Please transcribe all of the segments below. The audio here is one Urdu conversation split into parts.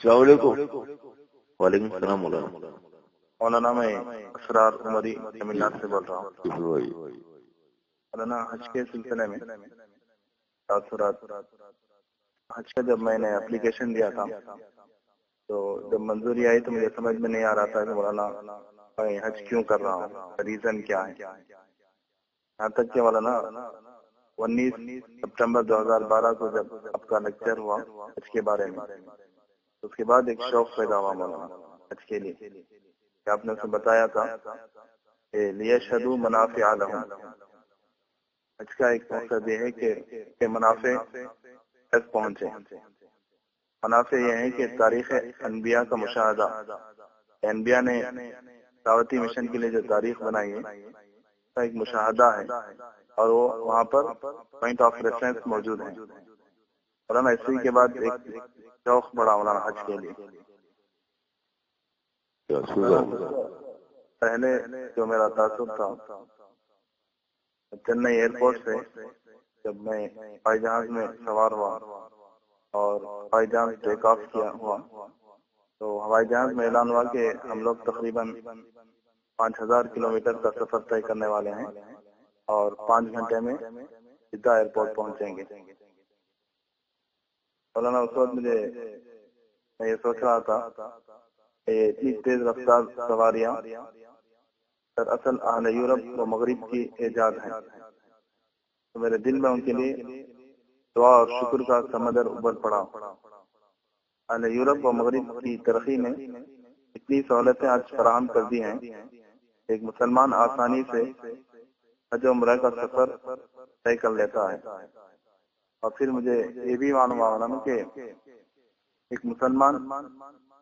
السلام علیکم. وعلیکم السلام مولانا. مولانا میں اسرار عمری تمل ناڈو سے بول رہا ہوں. مولانا حج کے سلسلے میں تاثرات. حج کا جب میں نے اپلیکیشن دیا تھا تو جب منظوری آئی تو مجھے سمجھ میں نہیں آ رہا تھا کہ مولانا میں حج کیوں کر رہا ہوں, ریزن کیا ہے. یہاں تک کہ مولانا 19 سپٹمبر 2012 کو جب آپ کا لیکچر ہوا حج کے بارے میں, اس کے بعد ایک شوق پیدا ہوا مولانا حج کے لیے, کہ آپ نے اسے بتایا تھا کہ لیشہدوا منافع لہم. حج کا ایک مقصد یہ ہے کہ منافع تک پہنچے. منافع یہ ہے کہ تاریخ انبیاء کا مشاہدہ, انبیاء نے دعوتی مشن کے لیے جو تاریخ بنائی ہے اس کا ایک مشاہدہ ہے, اور وہ وہاں پر پوائنٹ آف ریفرنس موجود ہیں. مولانا اسی کے بعد ایک شوق بڑا مولانا حج کے لیے. پہلے جو میرا تاثر تھا چنئی ایئرپورٹ سے, جب میں ہوائی جہاز میں سوار ہوا اور ہوائی جہاز ٹیک آف کیا ہوا تو ہوائی جہاز میں اعلان ہوا کہ ہم لوگ تقریباً 5000 کلومیٹر کا سفر طے کرنے والے ہیں اور 5 گھنٹے میں جدہ ایئرپورٹ پہنچیں گے. مولانا اس وقت میں یہ سوچ رہا تھا کہ اتنی تیز رفتار سواریاں دراصل اہل یورپ و مغرب کی ایجاد ہے. تو میرے دل میں ان کے لیے دعا اور شکر کا سمندر ابھر پڑا. اہل یورپ و مغرب کی ترقی نے اتنی سہولتیں آج فراہم کر دی ہیں, ایک مسلمان آسانی سے حج و عمرہ کا سفر طے کر لیتا ہے. اور پھر مجھے یہ بھی معلوم ہوا کہ ایک مسلمان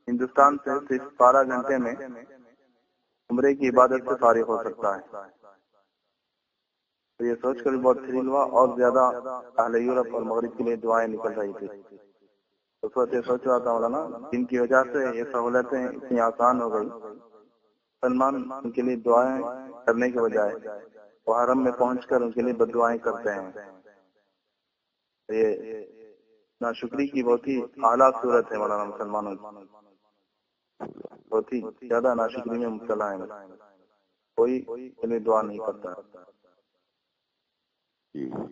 ہندوستان سے صرف 12 گھنٹے میں عمرے کی عبادت سے فارغ ہو سکتا ہے. تو یہ سوچ کر بھی بہت تھرل ہوا, اور زیادہ اہل یورپ اور مغرب کے لیے دعائیں نکل رہی تھی. اس وقت یہ سوچ رہا تھا مولانا جن کی وجہ سے یہ سہولتیں اتنی آسان ہو گئی, مسلمان ان کے لیے دعائیں کرنے کے بجائے وہ حرم میں پہنچ کر ان کے لیے بد دعائیں کرتے ہیں. یہ ناشکری کی بہت ہی اعلیٰ صورت ہے مولانا. مسلمانوں بہت ہی زیادہ ناشکری میں مبتلا ہے, کوئی ان لیے دعا نہیں کرتا.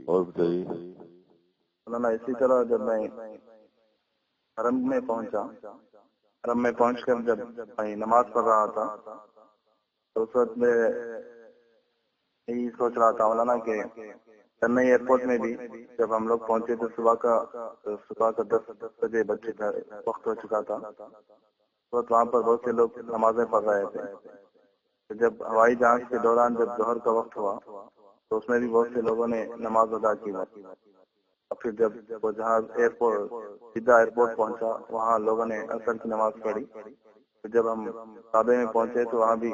اور بتائیے مولانا اسی طرح جب میں حرم میں پہنچا, حرم میں پہنچ کر جب میں نماز پڑھ رہا تھا تو اس وقت میں یہی سوچ رہا تھا مولانا کہ چنئی ایئرپورٹ میں بھی جب ہم لوگ پہنچے تو صبح کا 10 بجے وقت ہو چکا تھا. تو وہاں پر بہت سے لوگ نمازیں پڑھ رہے تھے. تو جب ہوائی جہاز کے دوران جب ظہر کا وقت ہوا تو اس میں بھی بہت سے لوگوں نے نماز ادا کی. اور پھر جب وہ جہاز جدہ ایئرپورٹ پہنچا وہاں لوگوں نے عصر کی نماز پڑھی. تو جب ہم کعبے میں پہنچے تو وہاں بھی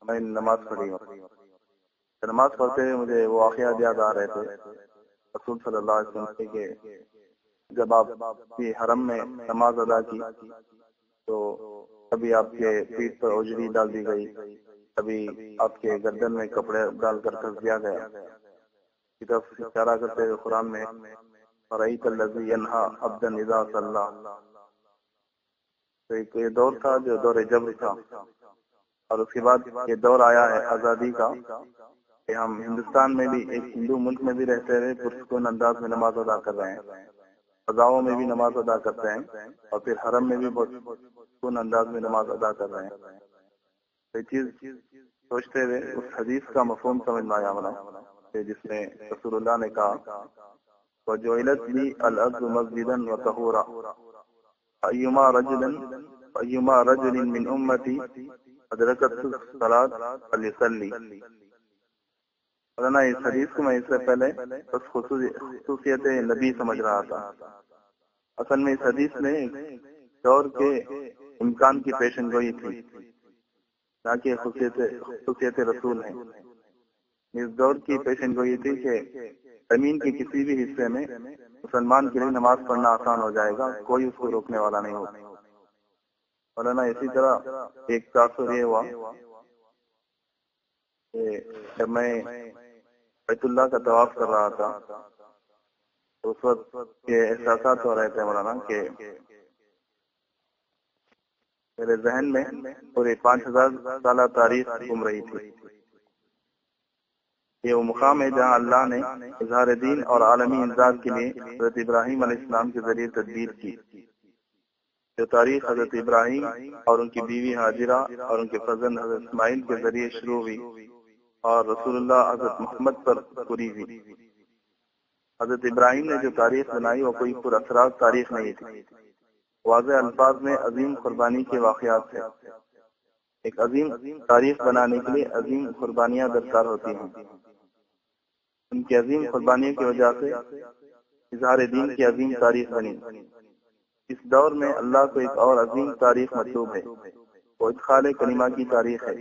میں نماز پڑھی. نماز پڑھتے ہوئے مجھے وہ واقعات یاد آ رہے تھے رسول صلی اللہ علیہ وسلم کے, جب آپ کی حرم میں نماز ادا کی تو کبھی آپ کے پیٹھ پر اوجری ڈال دی گئی, کبھی آپ کے گردن میں کپڑے ڈال کر کر دیا گیا. کی طرف اشارہ کرتے ہوئے قرآن میں فرأیت الذی ینہا عبدا اذا صلی. تو ایک یہ دور تھا جو دور جبر تھا, اور اس کے بعد یہ دور آیا ہے آزادی کا کہ ہم ہندوستان میں بھی ایک ہندو ملک میں بھی رہتے ہوئے پرسکون انداز میں نماز ادا کر رہے ہیں, فضاؤں میں بھی نماز ادا کرتے ہیں, اور پھر حرم میں بھی بہت سکون انداز میں نماز ادا کر رہے ہیں. یہ چیز سوچتے ہوئے اس حدیث کا مفہوم سمجھ میں آیا ہمارا, جس میں رسول اللہ نے کہا وَجُعِلَتْ لِي الْأَرْضُ مَسْجِدًا وَطَهُورًا أَيُّمَا رَجُلٍ مِّنْ أُمَّتِي أَدْرَكَتْهُ الصَّلَاةُ فَلْيُصَلِّ. مولانا اس حدیث کو میں اس سے پہلے بس خصوصیت نبی سمجھ رہا تھا. اصل میں اس حدیث میں دور کے امکان کی پیشن گوئی تھی, تاکہ خصوصیت رسول ہے. اس دور کی پیشن گوئی تھی کہ زمین کے کسی بھی حصے میں مسلمان کے لیے نماز پڑھنا آسان ہو جائے گا, کوئی اس کو روکنے والا نہیں ہوگا. مولانا اسی طرح ایک تاثر یہ ہوا کہ جب میں بیت اللہ کا طواف کر رہا تھا تو اس وقت یہ احساسات ہو رہے تھے مولانا کہ میرے ذہن میں پورے 5000 سالہ تاریخ گم رہی تھی۔ یہ وہ مقام ہے جہاں اللہ نے اظہار دین اور عالمی انذار کے لیے حضرت ابراہیم علیہ السلام کے ذریعے تدبیر کی، جو تاریخ حضرت ابراہیم اور ان کی بیوی ہاجرہ اور ان کے فرزند حضرت اسماعیل کے ذریعے شروع ہوئی اور رسول اللہ حضرت محمد پر پوری ہوئی۔ حضرت ابراہیم نے جو تاریخ بنائی وہ کوئی پر اسرار تاریخ نہیں تھی، واضح الفاظ میں عظیم قربانی کے واقعات تھے۔ ایک عظیم تاریخ بنانے کے لیے عظیم قربانیاں درکار ہوتی ہیں۔ ان کی عظیم قربانیوں کی وجہ سے اظہار دین کی عظیم تاریخ بنی۔ اس دور میں اللہ کو ایک اور عظیم تاریخ مطلوب ہے، وہ ادخال کلمہ کی تاریخ ہے۔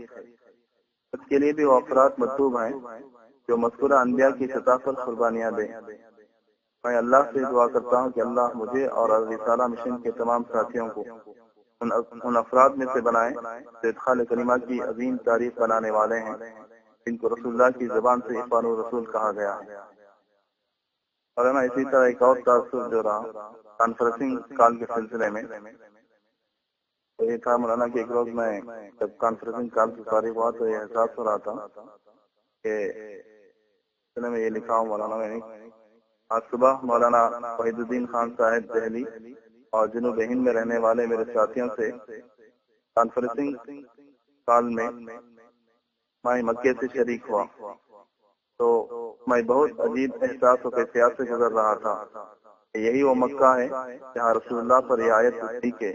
اس کے لیے بھی وہ افراد مطلوب ہیں جو مذکورہ انبیاء کی سطح پر قربانیاں دیں۔ میں اللہ سے دعا کرتا ہوں کہ اللہ مجھے اور الرسالہ مشن کے تمام ساتھیوں کو ان افراد میں سے بنائے جو ادخال کلمہ کی عظیم تاریخ بنانے والے ہیں، جن کو رسول اللہ کی زبان سے عرفان الرسول کہا گیا ہے۔ اور اسی طرح ایک اور تاثر جو رہا کانفرنسنگ کال کے سلسلے میں، تو یہ تھا مولانا کہ ایک روز میں جب کانفرنسنگ کال سے فارغ ہوا تو یہ احساس ہو رہا تھا کہ میں یہ لکھا ہوں مولانا میں آج صبح مولانا وحید الدین خان صاحب دہلی اور جنوب ہند میں رہنے والے میرے ساتھیوں سے کانفرنسنگ کال میں میں مکے سے شریک ہوا، تو میں بہت عجیب احساس و کیفیات سے گزر رہا تھا کہ یہی وہ مکہ ہے جہاں رسول اللہ پر یہ آیت اتری کہ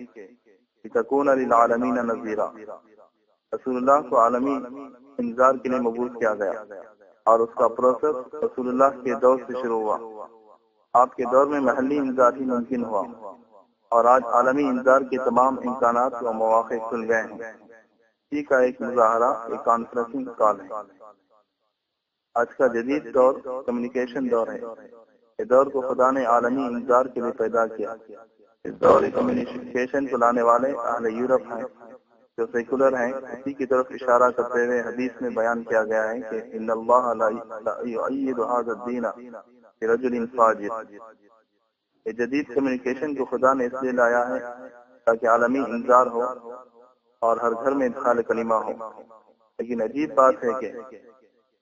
لتکون للعالمین نذیرا، رسول اللہ کو عالمی انذار کے لیے مبعوث کیا گیا، اور اس کا پروسیس رسول اللہ کے دور سے شروع ہوا۔ آپ کے دور میں محلی انذار ہی ممکن ہوا، اور آج عالمی انذار کے تمام امکانات و مواقع کھل گئے ہیں۔ اسی کا ایک مظاہرہ ایک کانفرنسنگ کال ہے۔ آج کا جدید دور کمیونیکیشن دور ہے۔ یہ دور کو خدا نے عالمی انذار کے لیے پیدا کیا۔ اس دور کمیونیکیشن کو لانے والے اہل یورپ ہیں جو سیکولر ہیں۔ اسی کی طرف اشارہ کرتے ہوئے حدیث میں بیان کیا گیا ہے کہ ان اللہ لا یؤید ھذا الدین برجل فاجر۔ یہ جدید کمیونیکیشن کو خدا نے اس لیے لایا ہے تاکہ عالمی انذار ہو اور ہر گھر میں ادخال کلمہ ہو۔ لیکن عجیب بات ہے کہ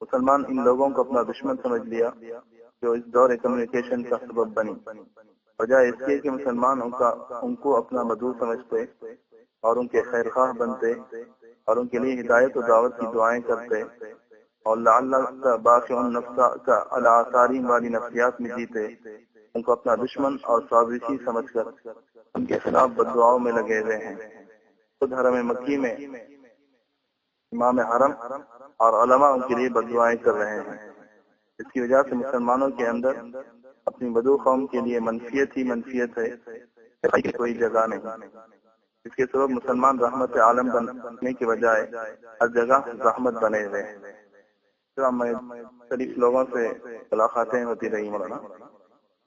مسلمان ان لوگوں کو اپنا دشمن سمجھ لیا جو اس دور کمیونیکیشن کا سبب بنی، وجہ اس کے کہ مسلمان ان کو اپنا مدعو سمجھتے اور ان کے خیر خواہ بنتے اور ان کے لیے ہدایت و دعوت کی دعائیں کرتے اور لعلک باخع نفسک علی آثارہم والی نفسیات میں جیتے۔ ان کو اپنا دشمن اور سازشی سمجھ کر ان کے خلاف بددعاؤں میں لگے ہوئے ہیں۔ خود حرم مکی میں امام حرم اور علماء ان کے لیے بددعائیں کر رہے ہیں۔ اس کی وجہ سے مسلمانوں کے اندر اپنی بدو قوم کے لیے منفیت ہی منفیت ہے، کوئی جگہ نہیں۔ اس کے سبب مسلمان رحمت عالم بننے کے بجائے ہر جگہ رحمت بنے ہوئے ہیں۔ مختلف لوگوں سے ملاقاتیں ہوتی رہی مولانا،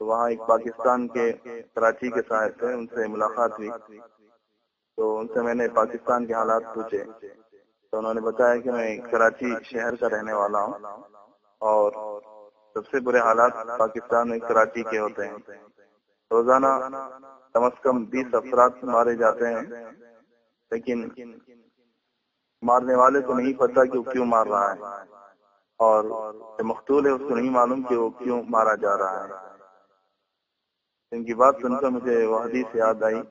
تو وہاں ایک پاکستان کے کراچی کے صاحب تھے، ان سے ملاقات ہوئی، تو ان سے میں نے پاکستان کے حالات پوچھے تو انہوں نے بتایا کہ میں کراچی شہر کا رہنے والا ہوں اور سب سے برے حالات پاکستان میں کراچی کے ہوتے ہیں۔ روزانہ کم از کم 20 افراد مارے جاتے ہیں، لیکن مارنے والے کو نہیں پتا کہ وہ کیوں مار رہا ہے، اور جو مقتول ہے اس کو نہیں معلوم کہ وہ کیوں مارا جا رہا ہے۔ ان کی بات سن کر مجھے وہ حدیث یاد آئی،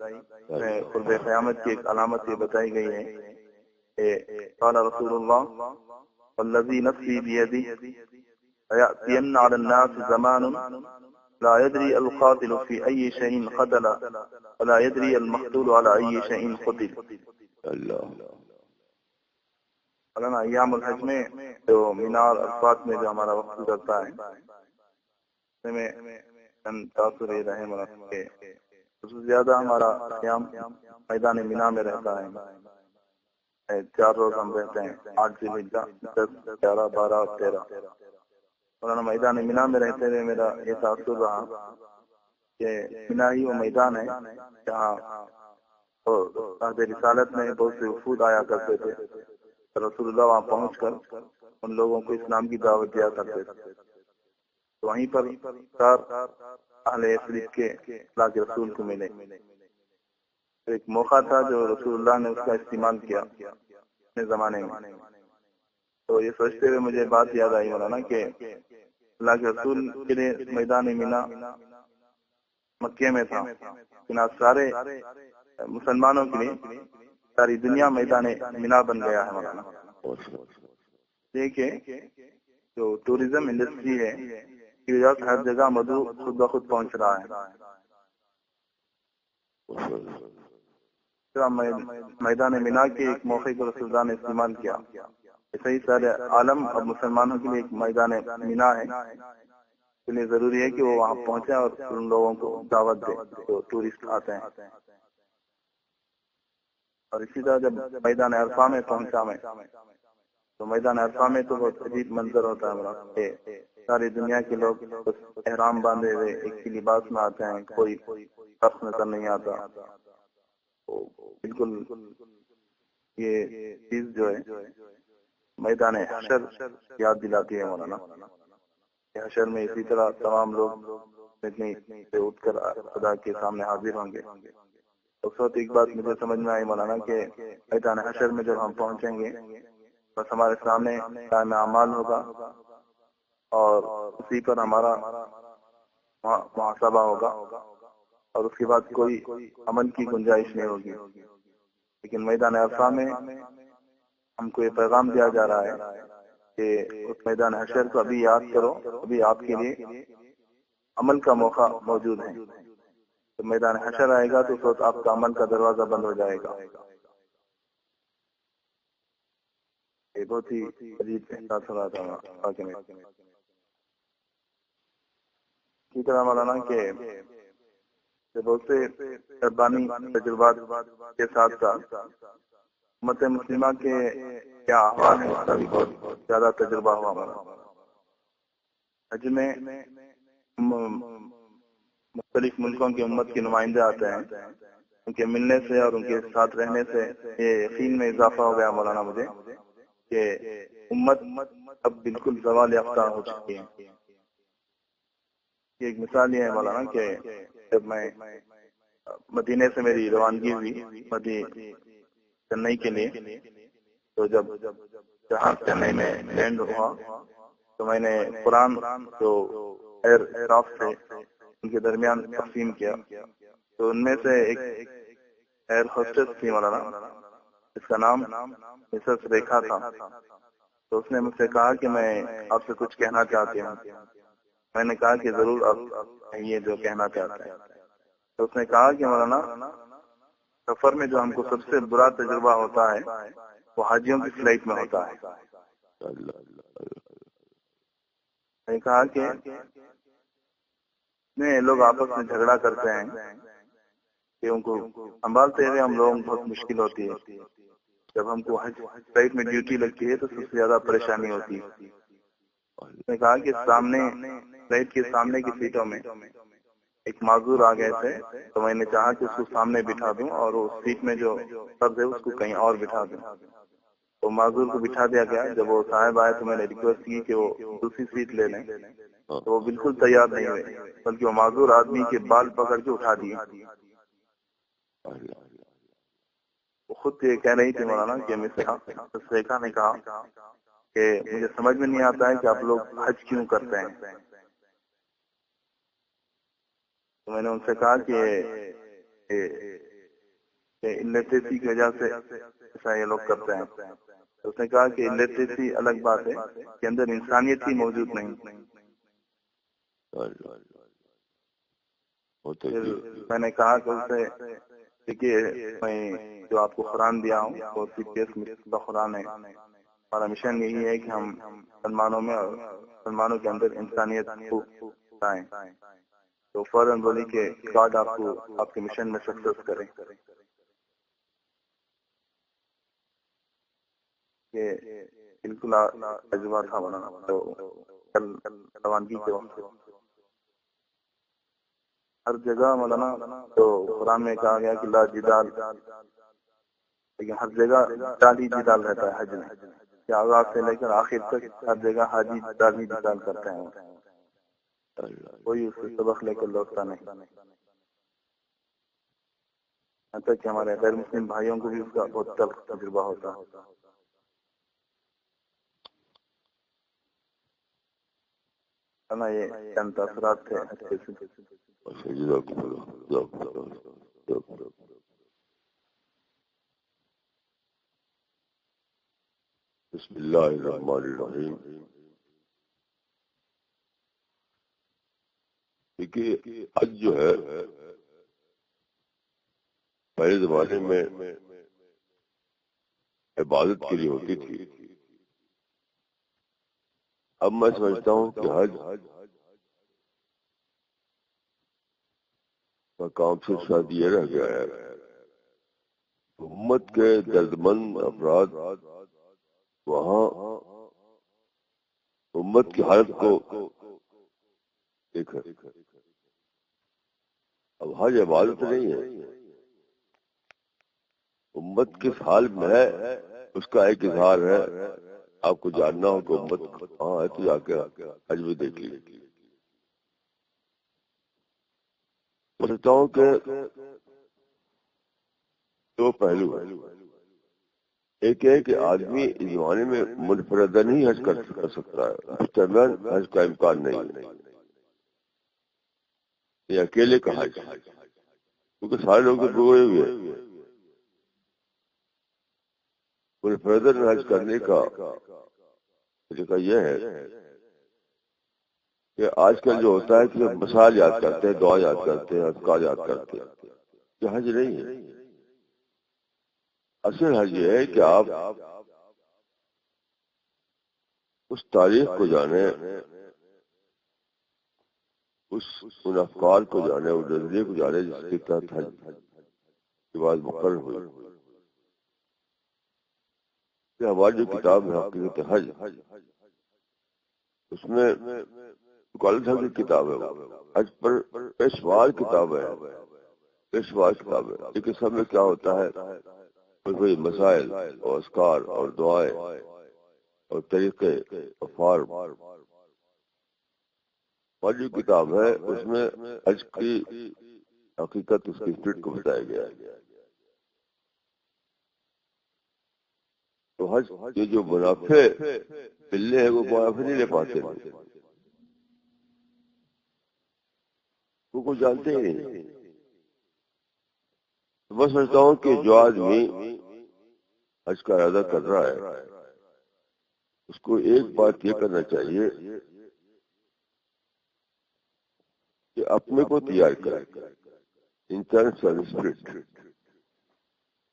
قرب قیامت کی ایک علامت یہ بتائی گئی ہے کہ قال رسول اللہ والذی نفسی بیدی یأتین علی الناس زمان لا يدري القاتل في أي شيء قتل ولا يدري المقتول على أي شيء قتل۔ مولانا ایام الحج میں جو مینار عرفات میں جو ہمارا وقت گزرتا ہے اس میں تاثر یہ رہے مولانا کہ سب سے زیادہ ہمارا قیام میدان مینا میں رہتا ہے۔ 4 روز ہم رہتے ہیں، 8 ذی الحجہ، 10، 11، 12 اور 13۔ مولانا میدان مینا میں رہتے ہوئے میرا یہ تاثر رہا کہ مینا ہی وہ میدان ہے جہاں صاحب رسالت میں بہت سے وفود آیا کرتے تھے، رسول اللہ وہاں پہنچ کر ان لوگوں کو اسلام کی دعوت دیا کرتے تھے۔ تو وہیں پر 4 اہل یثرب کے اللہ کے رسول کو ملے۔ ایک موقع تھا جو رسول اللہ نے اس کا استعمال کیا اپنے زمانے میں. تو یہ سوچتے ہوئے مجھے بات یاد آئی مولانا کہ اللہ کے رسول کے لیے میدان مینا مکے میں تھا، لیکن آج سارے مسلمانوں کے لیے ساری دنیا میدان مینا بن گیا ہے مولانا. دیکھیں جو ٹوریزم انڈسٹری ہے کی وجہ سے ہر جگہ مدعو خود بخود پہنچ رہا ہے. میدان مینا کے ایک موقع کو رسول اللہ نے استعمال کیا. ایسے ہی سارے عالم اور مسلمانوں کے لیے ایک میدان مینا ہے، اس لیے ضروری ہے کہ وہ وہاں پہنچے اور ان لوگوں کو دعوت دے جو ٹورسٹ آتے ہیں. اور اسی طرح جب میدان عرفہ میں پہنچا میں تو میدان عرفہ میں تو بہت عجیب منظر ہوتا ہے کہ ساری دنیا کے لوگ احرام باندھے ہوئے ایک ہی لباس میں آتے ہیں، کوئی فرق نظر نہیں آتا. بالکل یہ چیز جو ہے میدان حشر یاد دلاتی ہے مولانا. حشر میں اسی طرح تمام لوگ اتنی سے اٹھ کر خدا کے سامنے حاضر ہوں گے. اس وقت ایک بات مجھے سمجھ میں آئی مولانا کہ میدان حشر میں جب ہم پہنچیں گے بس ہمارے سامنے قائم اعمال ہوگا اور اسی پر ہمارا محاسبہ ہوگا اور اس کے بعد کوئی عمل کی گنجائش نہیں ہوگی. لیکن میدان عرفہ میں ہم کو یہ پیغام دیا جا رہا ہے کہ اس میدان حشر کو ابھی یاد کرو، ابھی آپ کے لیے عمل کا موقع موجود ہے. تو میدان حشر آئے گا تو اس وقت آپ کا عمل کا دروازہ بند ہو جائے گا. یہ بہت ہی عجیب احساس ہو رہا تھا. اسی طرح مولانا کہ بہت سے ربانی تجربات کے ساتھ ساتھ امت مسلمہ کے کیا احوال ہیں اس کا بھی بہت زیادہ تجربہ ہوا ہمارا. حج میں مختلف ملکوں کی امت کے نمائندے آتے ہیں. ان کے ملنے سے اور ان کے ساتھ رہنے سے یہ یقین میں اضافہ ہو گیا مولانا مجھے کہ امت اب بالکل زوال یافتہ ہو چکی ہے. ایک مثال یہ ہے مولانا کہ جب میں مدینے سے میری روانگی ہوئی چنئی کے لیے، تو جب جہاز چنئی میں لینڈ ہوا تو میں نے قرآن جو ایئر کرافٹ تھے ان کے درمیان تقسیم کیا. تو ان میں سے ایک ایئر ہوسٹس تھی مولانا، اس کا نام مسز ریکھا تھا. تو اس نے مجھ سے کہا کہ میں آپ سے کچھ کہنا چاہتی ہوں. میں نے کہا کہ ضرور آپ یہ جو کہنا چاہتے ہیں. تو اس نے کہا کہ مولانا سفر میں جو ہم کو سب سے برا تجربہ ہوتا ہے وہ حاجیوں کی فلائٹ میں ہوتا ہے. میں نے کہا کہ لوگ آپس میں جھگڑا کرتے ہیں کہ ان کو سنبھالتے ہوئے ہم لوگوں کو بہت مشکل ہوتی ہے. جب ہم کو حج فلائٹ میں ڈیوٹی لگتی ہے تو سب سے زیادہ پریشانی ہوتی ہے. اس نے کہا کہ سامنے فلائٹ کے سامنے کی سیٹوں میں ایک معذور آ گئے تھے، تو میں نے چاہا کہ اس کو سامنے بٹھا دوں اور اس سیٹ میں جو فرد ہے اس کو کہیں اور بٹھا دوں. تو معذور کو بٹھا دیا گیا. جب وہ صاحب آئے تو میں نے ریکویسٹ کی کہ وہ دوسری سیٹ لے لیں، تو وہ بالکل تیار نہیں ہوئے بلکہ وہ معذور آدمی کے بال پکڑ کے اٹھا دیے. وہ خود یہ کہہ رہی تھی مولانا کہ ریکھا نے کہا کہ مجھے سمجھ میں نہیں آتا ہے کہ آپ لوگ حج کیوں کرتے ہیں. تو میں نے ان سے کہا کہ الٹریسی کی وجہ سے ایسا یہ لوگ کرتے ہیں. تو اس نے کہا کہ الٹریسی الگ بات ہے کہ اندر انسانیت ہی موجود نہیں. میں نے کہا کہ اس سے دیکھیے میں جو آپ کو قرآن دیا ہوں وہ CPS کا قرآن ہے. ہمارا مشن یہی ہے کہ ہم مسلمانوں میں اور مسلمانوں کے اندر انسانیت کو لائیں. تو فوراً بولی کہ گاڈ آپ کو آپ کے مشن میں سکسیس کریں. یہ بالکل تجربہ تھا مولانا. تو کل روانگی کے وقت ہر جگہ مولانا تو قرآن میں کہا گیا کہ لا جدال، لیکن ہر جگہ جعلی جدال رہتا ہے حج میں. کہ آغاز سے لے کر آخر تک ہر جگہ حاجی جعلی جدال کرتے ہیں، کوئی اس سے سبق لے کر لوٹتا نہیں. حتیٰ کہ ہمارے غیر مسلم بھائیوں کو بھی اس کا بہت تلخ تجربہ ہوتا ہے. یہ چند اثرات تھے حج کے سلسلے. بسم اللہ الرحمن الرحیم. دیکھیے حج جو ہے پہلے زمانے میں عبادت کے لیے ہوتی تھی. اب میں سمجھتا ہوں کہ حج کا کام صرف شاید یہ رہ گیا ہے امت کے دردمند افراد وہاں امت کی حالت کو دیکھیں. اب حج عبادت نہیں ہے، امت کس حال میں ہے اس کا ایک اظہار ہے. آپ کو جاننا ہو کہ امت کہاں ہے تو جا کے حج میں دیکھ لیجیے. سمجھتا ہوں کہ دو پہلو ہیں. ایک ہے کہ آدمی اس زمانے میں منفردن ہی حج کر سکتا ہے، مجتمعاً حج کا امکان نہیں ہے. یہ اکیلے کا حج کیونکہ سارے لوگ تو ڈوبے ہوئے ہیں. منفردن حج کرنے کا طریقہ یہ ہے کہ آج کل جو ہوتا ہے کہ مسائل یاد کرتے ہیں، دعا یاد کرتے ہیں، اذکار یاد کرتے ہیں. یہ حج نہیں ہے. اصل حج یہ ہے کہ آپ اس تاریخ کو جانیں، ان افکار کو جانیں، اس نظریے کو جانیں جس کے تحت حج کی بات مقرر ہوئی. ہماری جو کتاب ہے حقیقت حج، اس میں کالج کی کتاب ہے، حج پر پیشوار کتاب ہے. لیکن سب میں کیا ہوتا ہے، کوئی مسائل اور اذکار اور دعائیں اور طریقے اور فارم. اور جو کتاب ہے اس میں حج کی حقیقت، اس کی اسپرٹ کو بتایا گیا ہے. تو حج یہ جو منافع ملنے ہیں وہ منافع نہیں لے پاتے، وہ کو جانتے ہی نہیں. میں سمجھتا ہوں کہ جو آدمی حج کا ارادہ کر رہا ہے اس کو ایک بات یہ کرنا چاہیے کہ اپنے کو تیار کرے،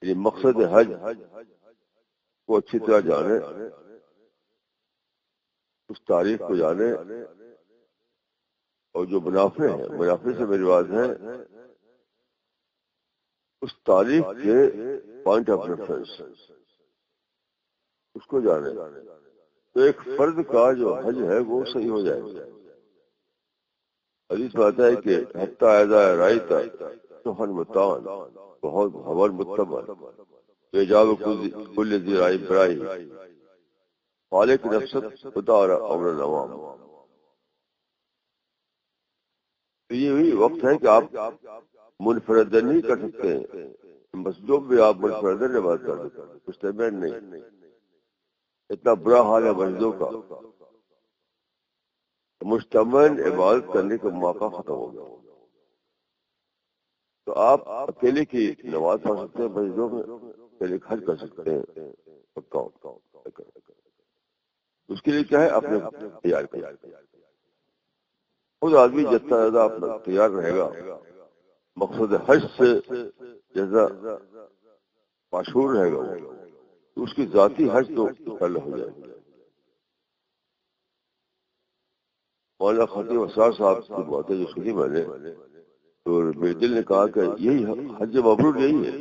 یہ مقصد حج کو اچھی طرح جانے، اس تاریخ کو جانے، اور جو منافع ہے، منافع سے میری بات ہے اس تاریخ کے پوائنٹ آف ریفرنس اس کو جانے. تو ایک فرد کا جو حج ہے وہ صحیح ہو جائے گا. حدیث میں آتا ہے کہ حتی اذا رأیت سخن متان بہت حول متبع ایجاب کل ذی رائے برائی خالق نفست ودار امر العوام. یہ وہی وقت ہے کہ آپ منفردن نہیں کر سکتے ہیں، بس جو بھی آپ منفردن عبادت کر سکتے ہیں، مجتمعاً نہیں. اتنا برا حال ہے مسجدوں کا، مجتمعاً عبادت کرنے کا موقع ختم ہو گیا. تو آپ اکیلے کی نماز پڑھ سکتے ہیں مسجدوں میں، اکیلے حج کر سکتے ہیں. اس کے لیے کیا ہے، اپنے تیار کر. خود آدمی جتنا زیادہ اپنا تیار رہے گا، مقصد حج سے جیسا مشہور رہے گا تو اس کی ذاتی حج تو حل ہو جائے گی. مولانا خطیب اسرار صاحب کی باتیں جو سنی میں نے، تو میرے دل نے کہا کہ یہی حج مبرور یہی ہے.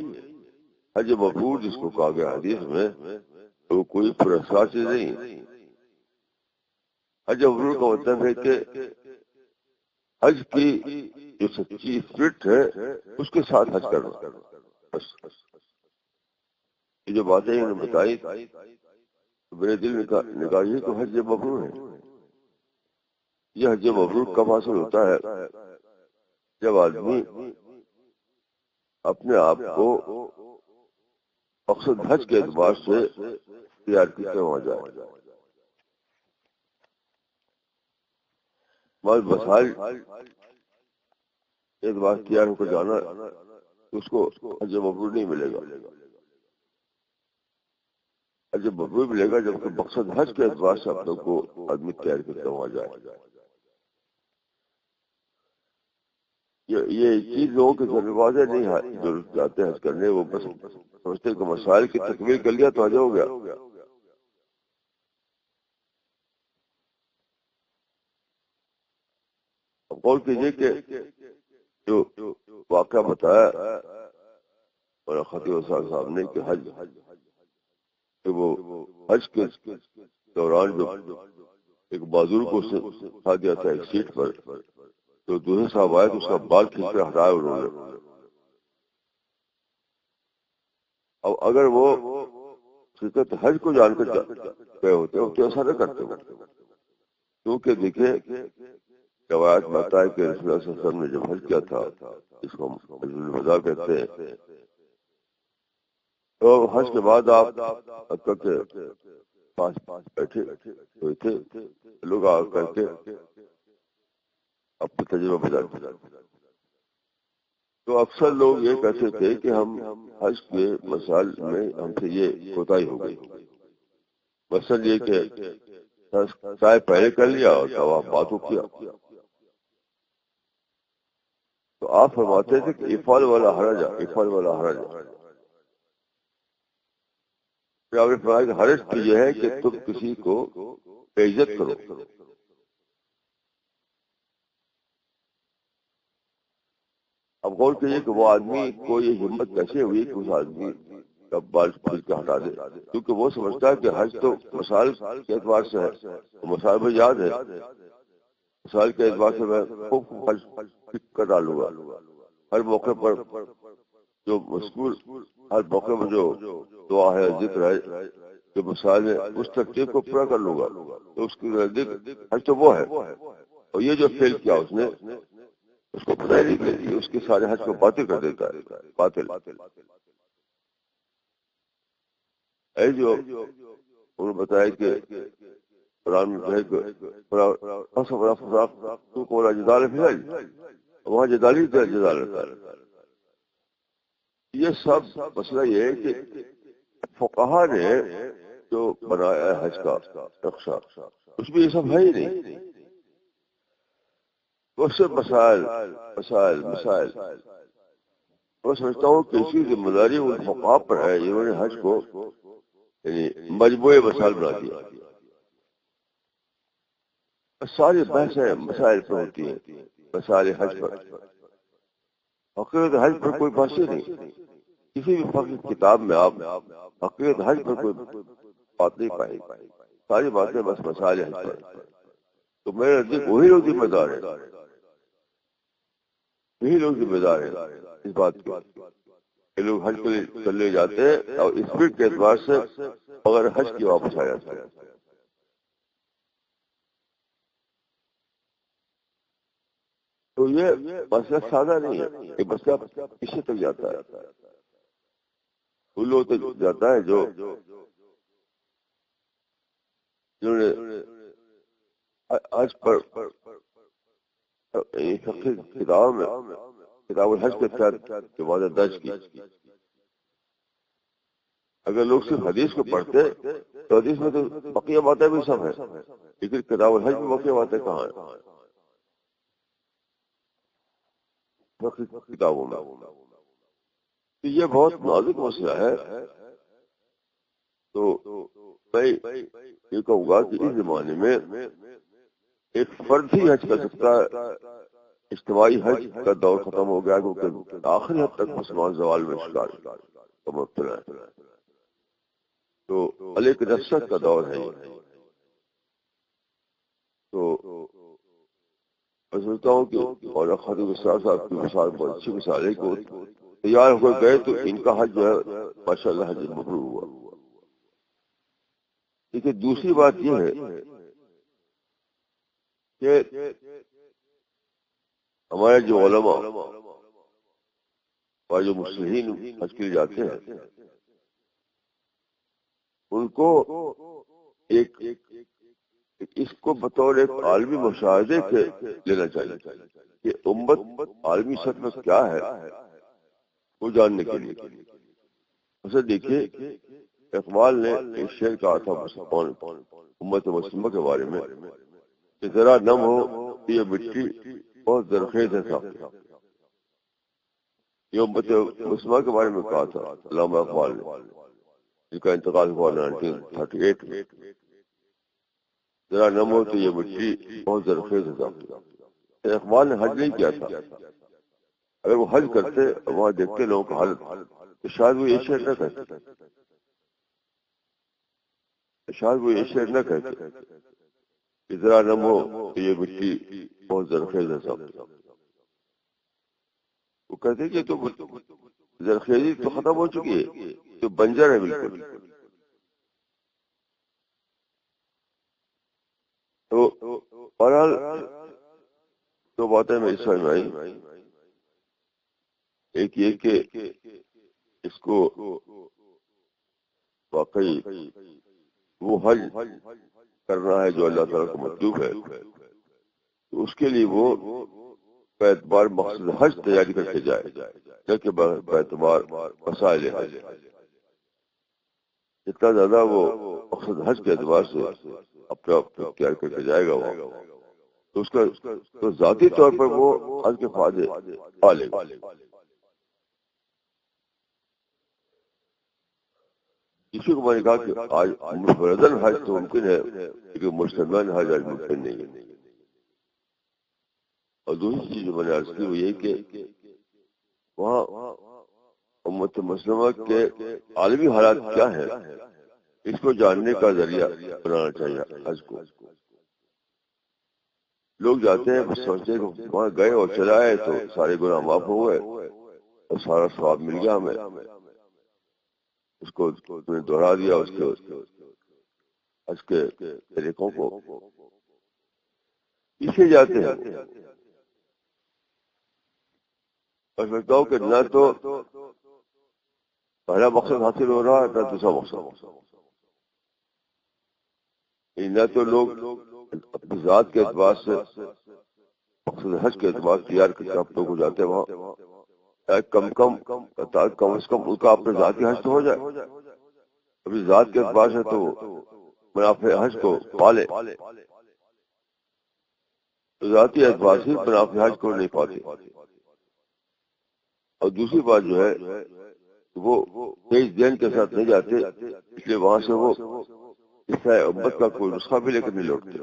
حج مبرور جس کو کہا گیا حدیث میں، تو کوئی پرسرار چیز نہیں. حج مبرور کا مطلب ہے کہ حج کی جو سچی اسپرٹ ہے اس کے ساتھ حج کرنا. بس یہ جو باتیں انہوں نے بتائی میرے دل میں کہا یہ تو حج مبرور ہے. یہ حج مبرور کب حاصل ہوتا ہے، جب آدمی اپنے آپ کو مقصد حج کے اعتبار سے تیار کرتے وہاں جائے. وسائل اعتبار تیار ہو کر جانا اس کو حج مبرور نہیں ملے گا. حج مبرور ملے گا جب کہ مقصد حج کے اعتبار سے اپنے کو آدمی تیار کرتے وہاں جائے. یہ چیز لوگوں کے ذمہ واضح نہیں ہے جو جاتے ہیں حج کرنے، وہ بس سمجھتے کہ مسائل کی تکمیل کر لیا تو حج ہو گیا. اب غور کیجیے کہ جو واقعہ بتایا اور خطیب صاحب نے کہ حج کہ وہ حج کے دوران جو ایک بازور کو اٹھا دیا تھا ایک سیٹ پر، تو دوسرے صاحب آئے تو اس کا بال کھینچ کر ہٹایا انہوں نے. اب اگر وہ حقیقت حج کو جان کر گئے ہوتے تو ایسا نہ کرتے ہو، کیونکہ دیکھیں روایت بتا ہے کہ رسول اللہ صلی اللہ علیہ وسلم نے جب حج کیا تھا، اس کو حج الوداع کہتے ہیں، تو حج کے بعد آپ مکہ کے پاس بیٹھے ہوئے تھے، لوگ آ کر کے اپنا تجربہ بتاتے. تو اکثر لوگ یہ کہتے تھے کہ ہم حج کے مسائل میں ہم سے یہ کوتاہی ہو گئی. مثلاً یہ کہ سائے پہلے کر لیا اور طواف بعد کو کیا. تو آپ فرماتے تھے کہ افعال والا حرج، افعال والا حرج. پھر آپ نے فرمایا کہ حرج تو یہ ہے کہ تم کسی کو بے عزت کرو. اب غور کیجیے کہ وہ آدمی کو یہ ہمت کیسے ہوئی کہ اس آدمی کا بال پھر کے ہٹا دے، کیونکہ وہ سمجھتا ہے کہ حج تو مسائل کے اعتبار سے ہے، مسائل میں یاد ہے، مسائل کے اعتبار سے میں خوب حج کر ڈالوں گا. ہر موقع پر جو مذکور، ہر موقع پر جو دعا ہے، ذکر ہے، جو مسائل ہے، اس ترتیب کو پورا کر لوں گا. تو اس کے نزدیک حج تو وہ ہے، اور یہ جو فیل کیا اس نے، اس کو پتہ نہیں کہ اس کے سارے حج کو باطل کر دیتا ہے. باطل ہے جو انہوں نے بتایا کہ قرآن میں ہے کہ وہاں جدالی جدال رہتا ہے. یہ سب مسئلہ یہ ہے کہ فقہا نے جو بنایا ہے حج کا نقشہ، اس میں یہ سب ہے ہی نہیں. بہت سے مسائل میں سمجھتا ہوں کہ اس کی ذمہ داری ان فقہا پر ہے جنہوں نے حج کو یعنی مجموعے مسائل بنا دیا. ساری بحثیں مسائل پر ہوتی ہیں، مسائل حج پر. حقیقت حج پر کوئی بحث ہی نہیں. کسی بھی فقہ کتاب میں آپ حقیقت حج پر کوئی بات نہیں پائیں. ساری باتیں بس مسائل حج پر. تو میرے نزدیک وہی لوگ ذمہ دار ہیں، یہی لوگ ذمہ دار ہیں اس بات کے. یہ لوگ حج کے لیے چلے جاتے ہیں اور اسپرٹ کے اعتبار سے اگر حج کی واپس آ جاتے ہیں. تو یہ مسئلہ سادہ نہیں ہے، یہ مسئلہ کسی تک جاتا ہے. ان لوگوں تک جاتا ہے جو جنہوں نے حج پر کتابوں میں کتاب الحج کے تحت جو باتیں درج کی. اگر لوگ صرف حدیث کو پڑھتے تو حدیث میں تو بقیہ باتیں بھی سب ہیں، لیکن کتاب الحج میں بقیہ باتیں کہاں ہیں کتابوں میں. یہ بہت نازک مسئلہ ہے. تو میں یہ کہوں گا کہ اس زمانے میں ایک فرد ہی حج کر سکتا ہے. اجتماعی حج کا دور ختم ہو گیا کیونکہ آخری حد تک مسلمان زوال میں شکار کا مبتلا ہے. تو علیہ نفست کا دور ہے. تو میں سمجھتا ہوں کہ مولانا خطیب صاحب کی مثال بہت اچھی مثال ہے کہ تیار ہو گئے تو ان کا حج جو ہے ماشاء اللہ حج مبرور ہوا. لیکن دوسری بات یہ ہے کہ ہمارے جو علماء اور جو مسلمین حج کے لیے جاتے ہیں ان کو ایک اس کو بطور ایک عالمی مشاہدے کے لینا چاہیے کہ امت عالمی سطح میں کیا ہے وہ جاننے کے لیے. اسے دیکھیے اقبال نے ایک شعر کہا تھا امت مسلمہ کے بارے میں کہ ذرا نم ہو یہ مٹی بہت زرخیز ہے صاف. یہ امت مسلمہ کے بارے میں کہا تھا علامہ اقبال نے جس کا انتقال ہوا 1938 میں. ذرا نم ہو تو یہ مٹی بہت زرخیز ہے صاف. اقبال نے حج نہیں کیا تھا. اگر وہ حج کرتے اور وہاں دیکھتے لوگوں کا حالت تو شاید وہ یہ شعر نہ کہتے. کہ ذرا نم ہو تو یہ مٹی بہت زرخیز ہے صاف. وہ کہتے کہ تو زرخیزی تو ختم ہو چکی ہے, تو بنجر ہے بالکل. تو بہرحال دو باتیں میری سمجھ میں آئی. ایک یہ کہ اس کو واقعی وہ حج کرنا ہے جو اللہ تعالیٰ کو مطلوب ہے, تو اس کے لیے وہ اعتبار مقصد حج تیاری کر کے جائے کہ اعتبار مسائل حج جتنا زیادہ وہ مقصد حج کے اعتبار سے اپنے آپ کو تیار کر کے جائے گا وہ تو اس کا تو ذاتی طور پر وہ حج کے فائدے پا لے گا. اسی کو میں نے کہا کہ آج مفردن حج تو ممکن ہے لیکن مشتمل حج آج ممکن نہیں ہے. اور دوسری چیز جو میں نے عرض کی وہ یہ کہ وہاں امت مسلمہ کے عالمی حالات کیا ہیں اس کو جاننے کا ذریعہ بنانا چاہیے حج کو. لوگ جاتے ہیں بس سوچتے ہیں کہ وہاں گئے اور چلائے تو سارے گناہ معاف ہو گئے اور سارا ثواب مل گیا ہمیں. اس کو تم نے دوہرا دیا اس کے طریقوں کو. اسے جاتے ہیں اور سمجھتا ہوں کہ نہ تو پہلا مقصد حاصل ہو رہا ہے نہ دوسرا مقصد. نہ تو لوگ اپنی ذات کے اعتبار سے مقصد حج کے اعتبار تیار کر کے اپنے کو جاتے ہیں وہاں کم از کم ان کا اپنے ذاتی حج تو ہو جائے. ابھی ذات کے اعتبار سے تو منافع حج کو پالے, ذاتی اعتبار سے منافع حج کو نہیں پاتے. اور دوسری بات جو ہے وہ تیز ذہن کے ساتھ نہیں جاتے, اس لیے وہاں سے وہ اصلاح امت کا کوئی نسخہ بھی لے کر نہیں لوٹتے.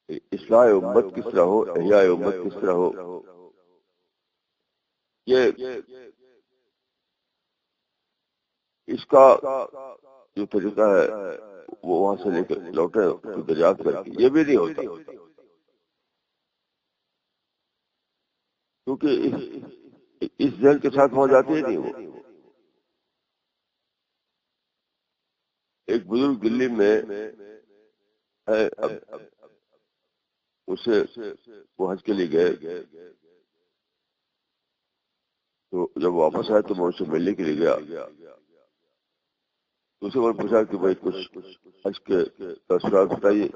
اصلاح امت کس طرح ہو, احیاء امت کس طرح ہو, یہ اس کا جو طریقہ ہے وہ وہاں سے لے کر لوٹے دریافت کر کے یہ بھی نہیں ہوتا. کیونکہ اس ذہن کے ساتھ وہاں جاتے ہی نہیں. وہ ایک بزرگ دلی میں ہے, اسے وہ حج کے لیے گئے تو جب واپس آئے تو میں اسے ملنے کے لیے گیا. تو اسے میں نے پوچھا کہ بھائی کچھ حج کے تاثرات بتائیے,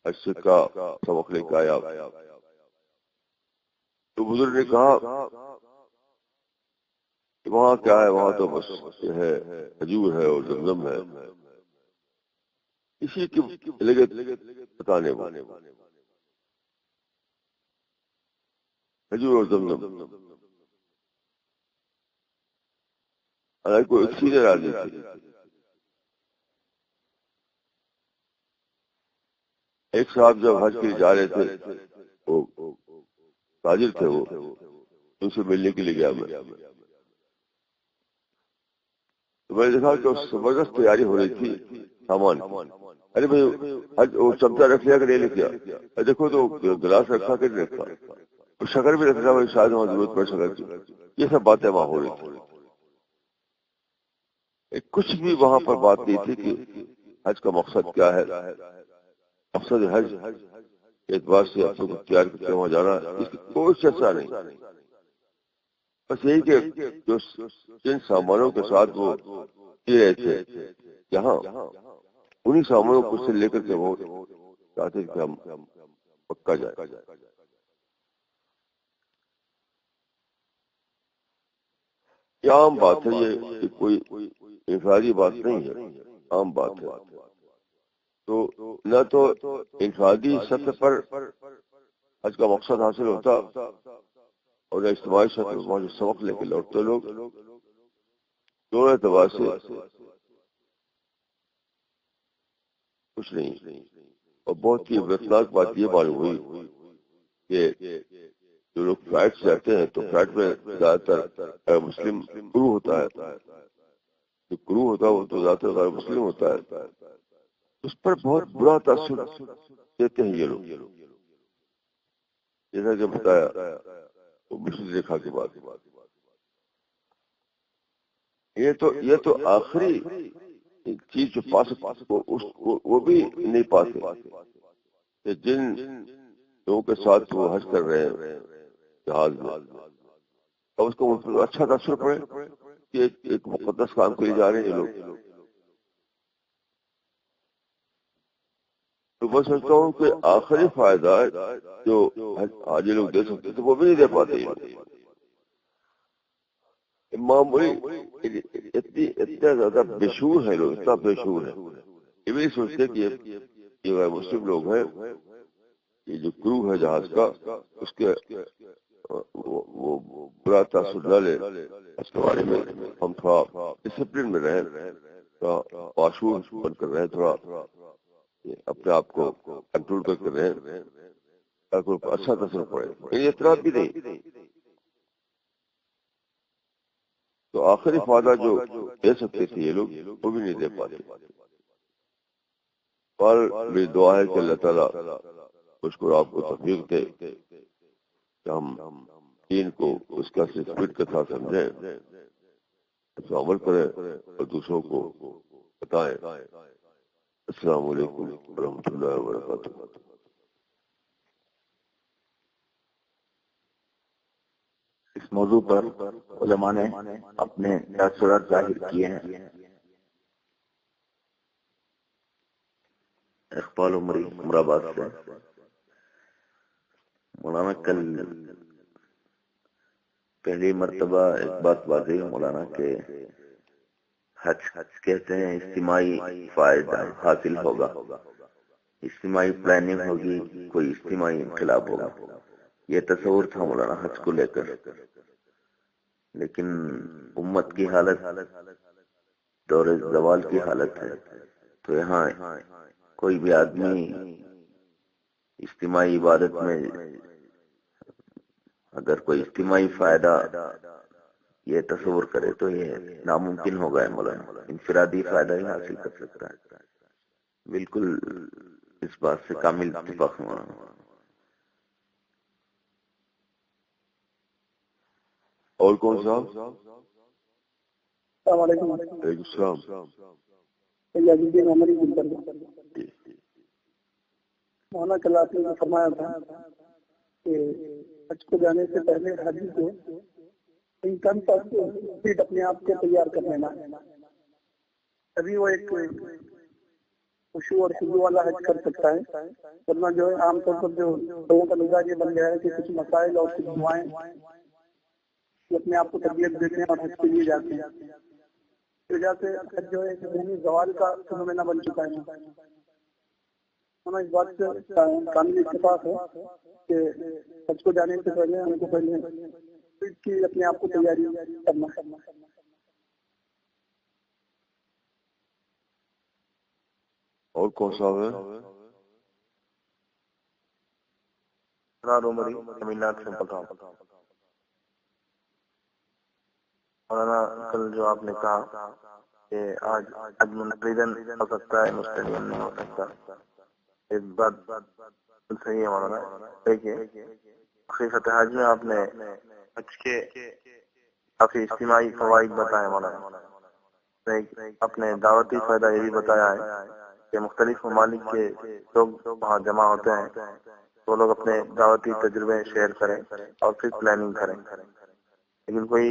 حج سے کا سبق لے کے آیا. تو بزرگ نے کہا کہ وہاں کیا ہے, وہاں تو بس یہ ہے کھجور ہے اور زمزم ہے, اسی کی لگت بتانے کو کھجور اور زمزم. حالانکہ کوئی ایک سیدھے راضی تھی. ایک صاحب جب حج کے لیے جا رہے تھے, وہ تاجر تھے, وہ ان سے ملنے کے لیے گیا میں. تو میں نے دیکھا کہ زبردست تیاری ہو رہی تھی سامان. ارے بھائی حج وہ چمچہ رکھ لیا کہ نہیں لکھ لیا, دیکھو تو گلاس رکھا کہ نہیں رکھا, شکر بھی رکھ رہا, شاید وہاں ضرورت پڑ شکر کی. یہ سب باتیں وہاں ہو رہی تھی. کچھ بھی وہاں پر بات نہیں تھی کہ حج کا مقصد کیا ہے. مقصد حج اعتبار سے اپنے کو تیار کرتے وہاں جانا، اس کی کوئی چرچا نہیں. بس یہی کہ جو جن سامانوں کے ساتھ وہ جی رہے تھے یہاں، انہی سامانوں کو سے لے کر کے وہ چاہتے کہ ہم پکا جائے. یہ عام بات ہے، یہ کوئی انفرادی بات نہیں ہے، عام بات ہے. تو نہ تو انفرادی سطح پر حج کا مقصد حاصل ہوتا اور نہ اجتماعی سطح پر وہاں جو سبق لے کے لوٹتے لوگ، دونوں اعتبار سے کچھ نہیں. اور بہت ہی عبرتناک بات یہ معلوم ہوئی کہ جو لوگ فلائٹ سے آتے ہیں تو فلائٹ میں زیادہ تر غیر مسلم کرو ہوتا ہے، جو کرو ہوتا ہے وہ تو زیادہ تر غیر مسلم ہوتا ہے. اس پر بہت برا تاثر دیتے ہیں یہ لوگ، جیسا کہ بتایا وہ مسلم ریکھا کے بعد. یہ تو آخری چیز جو پا سکتے وہ بھی نہیں پاتے کہ جن لوگوں کے ساتھ وہ حج کر رہے ہیں جہاز میں، اور اس کو اچھا تاثر پڑے کہ ایک مقدس کام کے لیے جا رہے ہیں یہ لوگ. تو میں سمجھتا ہوں کہ آخری فائدہ جو حاجی لوگ دے سکتے تھے وہ بھی نہیں دے پاتے. معمولی اتنا زیادہ بے شعور ہے لوگ، اتنا بے شعور ہے، یہ بھی نہیں سوچتے کہ یہ غیر مسلم لوگ ہیں، یہ جو کرو ہے جہاز کا اس کے وہ برا تاثر نہ لے. اس کے بارے میں ہم تھوڑا ڈسپلن میں رہیں، تھوڑا باشعور بن کر رہیں، تھوڑا اپنے آپ کو کنٹرول کر کے رہیں تاکہ اچھا تاثر پڑے. یہ اطلاع بھی نہیں. تو آخری فائدہ جو دے سکتے تھے یہ لوگ وہ بھی نہیں دے پاتے. پر میری دعا ہے کہ اللہ تعالیٰ اس کو آپ کو توفیق دے کہ ہم دین کو اس کا اسپرٹ کے ساتھ سمجھیں، اس پر عمل کریں اور دوسروں کو بتائیں. السلام علیکم ورحمۃ اللہ وبرکاتہ. اس موضوع پر علماء نے اپنے تاثرات ظاہر کیے ہیں. اقبال عمری امرآباد سے. مولانا کل پہلی مرتبہ ایک بات واضح مولانا کہ حج کہتے ہیں اجتماعی فائدہ حاصل ہوگا، اجتماعی پلاننگ ہوگی، کوئی اجتماعی انقلاب ہوگا. یہ تصور تھا مولانا حج کو لے کر. لیکن امت کی حالت دور زوال کی حالت ہے، تو یہاں کوئی بھی آدمی اجتماعی عبادت میں اگر کوئی اجتماعی فائدہ یہ تصور کرے تو یہ ناممکن ہوگا ہے مولانا. انفرادی فائدہ ہی حاصل کر سکتا ہے. بالکل اس بات سے کامل اتفاق مولانا. اور کون صاحب؟ السلام علیکم. وعلیکم السلام. مولانا کل آپ نے فرمایا تھا کہ حج کو جانے سے پہلے حاجی کو اپنے آپ کو تیار کر لینا، تبھی وہ ایک خوشی اور خضوع والا حج کر سکتا ہے. ورنہ جو ہے عام طور پر جو لوگوں کا مزاج یہ بن گیا ہے کہ کچھ مسائل اور کچھ دعائیں اپنے آپ کو تربیت دیتے ہیں اور حج کے لیے جاتے ہیں. اس وجہ سے حج جو ہے ذہنی زوال کا فنومینا بن چکا ہے. اس بات سے کامل اتفاق ہے کہ حج کو جانے سے پہلے ہم کو پہلے اس کی اپنے آپ کو تیاری کرنا. اور کون صاحب ہے؟ تمل ناڈو سے بول رہا ہوں. مولانا کل جو آپ نے کہا کہ آج منفردن ہو سکتا ہے، مستقل نہیں ہو سکتا، ایک بات صحیح ہے مولانا. دیکھیے حقیقت حج میں آپ نے حج کے کافی اجتماعی فوائد بتائے مولانا. اپنے دعوتی فائدہ یہ بھی بتایا ہے کہ مختلف ممالک کے لوگ وہاں جمع ہوتے ہیں وہ لوگ اپنے دعوتی تجربے شیئر کریں اور پھر پلاننگ کریں. لیکن کوئی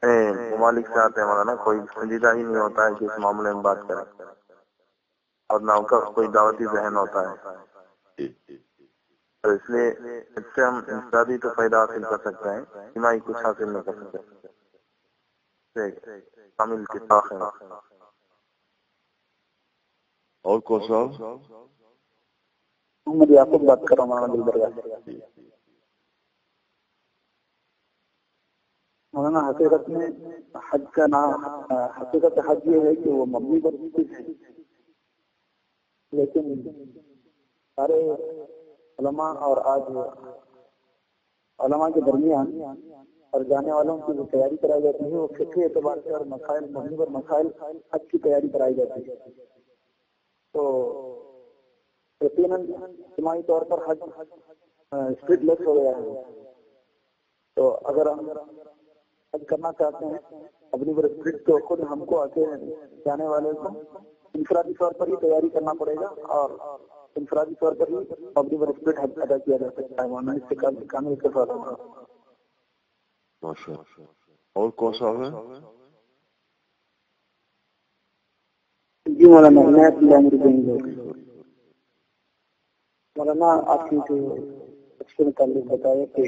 ممالک سے آتے ہیں مولانا، کوئی سنجیدہ ہی نہیں ہوتا ہے کہ اس معاملے میں بات کریں، اور نہ ان کا کوئی دعوتی ذہن ہوتا ہے. تو اس لیے اس سے ہم انفرادی تو فائدہ حاصل کر سکتے ہیں، اجتماعی کچھ حاصل نہیں کر سکتے. کامل اتفاق ہے. اور کون سا؟ مجھے آپ کو بات کر رہا ہوں مولانا دل درگاہ. مولانا حقیقت میں حج کا نام، حقیقت حج یہ ہے کہ وہ مبنی پر ہے، لیکن سارے علماء اور آج علماء کے درمیان اور جانے والوں کی جو تیاری کرائی جاتی ہے وہ فقہی اعتبار سے اور مسائل مبنی پر مسائل حج کی تیاری کرائی جاتی ہے. تو یقیناً اجتماعی طور پر حج اسپرٹ لیس ہو گیا ہے. تو اگر ہم حج کرنا چاہتے ہیں اپنی پر اسپرٹ، تو خود ہم کو آتے جانے والے کو انفرادی طور پر ہی تیاری کرنا پڑے گا، اور انفرادی طور پر ہی اپنی پر اسپرٹ حج ادا کیا جا سکتا ہے. اس سے کامل کے ساتھ اور کون سا ہے؟ جی مولانا میں مولانا آپ کی جو اس کے متعلق بتایا کہ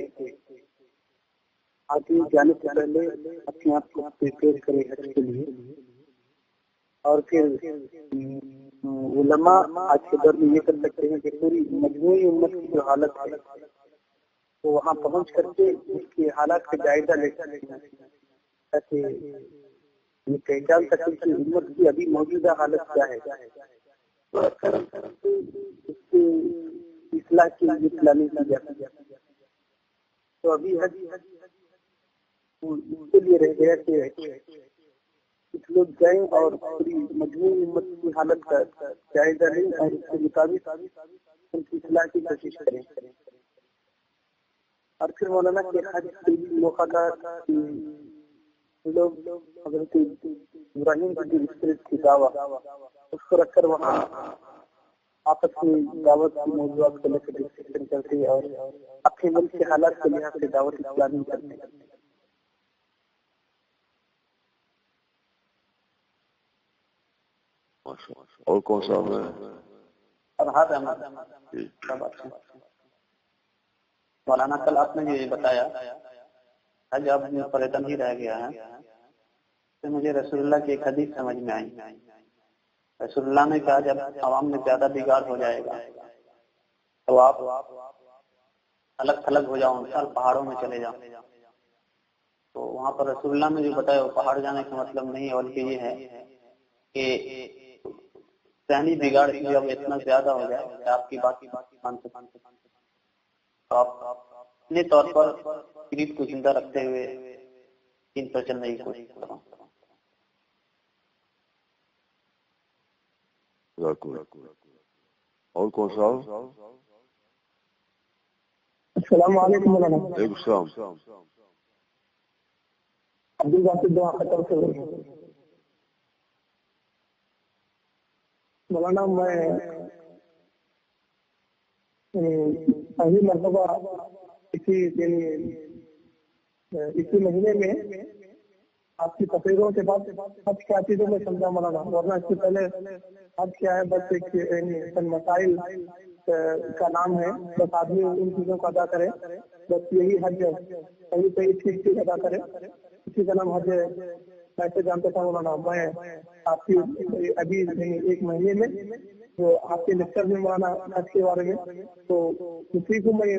آپ جانے سے پہلے اپنے آپ کو پیش کرے حج کے لیے، اور پھر علماء آج کے دور میں یہ کر سکتے ہیں کہ پوری مجموعی امت کی جو حالت ہے تو وہاں پہنچ کر کے اس کی حالات کا جائزہ لے سکتے ہیں، تاکہ یہ پہچان سکیں کہ امت کی ابھی موجودہ حالت کیا ہے، اس کی اصلاح کی جو پلاننگ کی جاتی ہے. تو ابھی حج اس کے لیے رہ گیا کہ کچھ لوگ جائیں اور پوری مجموعی امت کی حالت کا جائزہ لیں اور اس کے مطابق ان کی اصلاح کی کوشش کریں. اور پھر مولانا کے حج کے موقع کا لوگ حضرت ابراہیم کی دعوت اس کو رکھ کر وہاں آپس میں دعوت کی موضوعات کو لے کر ڈسکشن کرتے ہیں اور اپنے ملک کے حالات کے لحاظ سے دعوت اسلامی کرتے ہیں. اور کون سا ہے؟ مولانا کل آپ نے یہ بتایا حج اب پریٹن ہی رہ گیا ہے، تو مجھے رسول اللہ کی ایک حدیث سمجھ میں آئی. رسول اللہ نے کہا جب عوام میں زیادہ بگاڑ ہو جائے گا تو آپ الگ تھلگ ہو جاؤ، مثال پہاڑوں میں چلے جاؤ. تو وہاں پر رسول اللہ نے جو بتایا وہ پہاڑ جانے کا مطلب نہیں ہے، بلکہ یہ ہے کہ ذہنی بگاڑ اب اتنا زیادہ ہو جائے کہ آپ کی بات مان سکتے، تو آپ اپنے طور پر قریب کو زندہ رکھتے ہوئے دین پر چلنے کی کوشش کرو. اور کون سا؟ السلام علیکم مولانا. وعلیکم السلام. عبدالباسط دعا خطر سے مولانا میں پہلی مرتبہ اسی مہینے میں آپ کی تقریروں کے بعد حج کیا چیزوں میں سمجھا مولانا، ورنہ اس سے پہلے حج کیا ہے بس ایک مسائل کا نام ہے، بس آدمی ان چیزوں کو ادا کرے، بس یہی حج ہے، صحیح صحیح ٹھیک ٹھیک ادا کرے، اسی کا نام حج ہے. ایسے جانتا تھا مولانا. میں آپ کی ابھی ایک مہینے میں جو آپ کے لیکچر میں مولانا حج کے بارے میں، تو اسی کو میں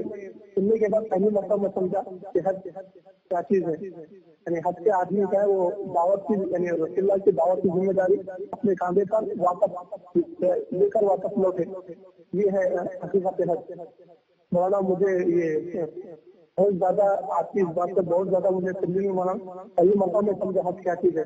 سننے کے بعد پہلی مرتبہ میں سمجھا کہ حج کیا چیز ہے. یعنی حج کے آدمی کا ہے وہ دعوت کی، یعنی رسول اللہ کی دعوت کی ذمہ داری اپنے کاندھے پر واپس لے کر واپس لوٹے، یہ ہے حقیقت حج. مولانا مجھے یہ بہت زیادہ آپ کی اس بات سے بہت زیادہ مجھے سننے میں مولانا پہلی مرتبہ میں سمجھا حج کیا چیز ہے.